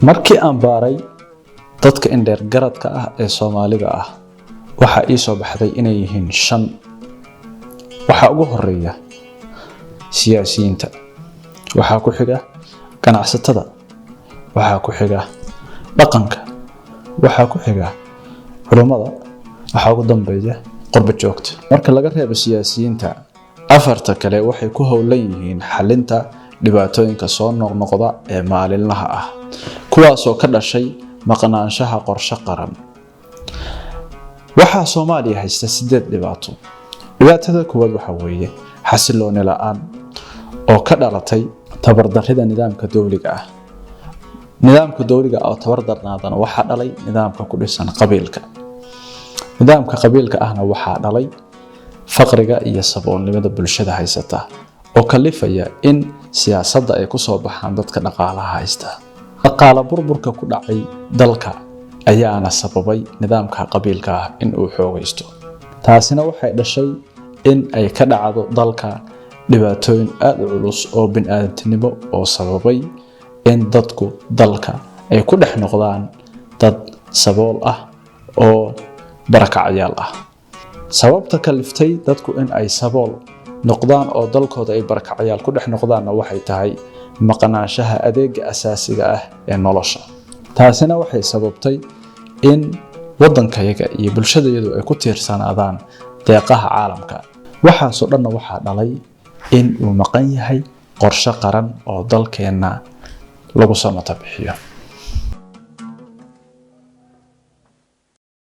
markii aan baaray dadka indheer garadka ah ee Soomaalida ah waxa ii soo baxday inay yihiin 5. waxa ugu horeeya siyaasiyiinta, waxa ku xiga ganacsatada, waxa ku xiga dhaqanka, waxa ku xiga culimada, waxa ugu dambeeya qurba joogta. marka laga reebo siyaasiyiinta, 4 kale waxay ku howlan yihiin xalinta dhibaatooyinka soo noqnoqda ee maalinlaha ah, kuwaas oo ka dhashay maqnaanshaha qorshe qaran. waxa Soomaaliya haysta 8 dhibaato. dhibaatada koowaad waxa weeye xasilooni la'aan oo ka dhalatay tabardarrida nidaamka dawliga ah. nidaamka dawliga oo tabardarnaadana waxa dhalay nidaamka ku dhisan qabiilka. nidaamka qabiilka ahna waxa dhalay faqriga iyo saboolnimada bulshada haysata oo kalifaya in siyaasadda ay ku soo baxaan dadka dhaqaalaha haysta. dhaqaale burburka ku dhacay dalka ayaana sababay nidaamka qabiilka ah in uu xoogaysto. taasina waxay dhashay in ay ka dhacdo dalka dhibaatooyin aad u culus oo bini'aadantinimo oo sababay in dadku dalka ay ku dhex noqdaan dad sabool ah oo barakacayaal ah. sababta kaliftay dadku in ay sabool noqdaan oo dalkooda ay barakacayaal ku dhex noqdaanna waxay tahay maqnaanshaha adeega asaasiga ah ee nolosha. taasina waxay sababtay in waddankayaga iyo bulshadayadu ay ku tiirsanaadaan deeqaha caalamka. waxaasoo dhanna waxaa dhalay in uu maqan yahay qorshe qaran oo dalkeenna lagu samata bixiyo.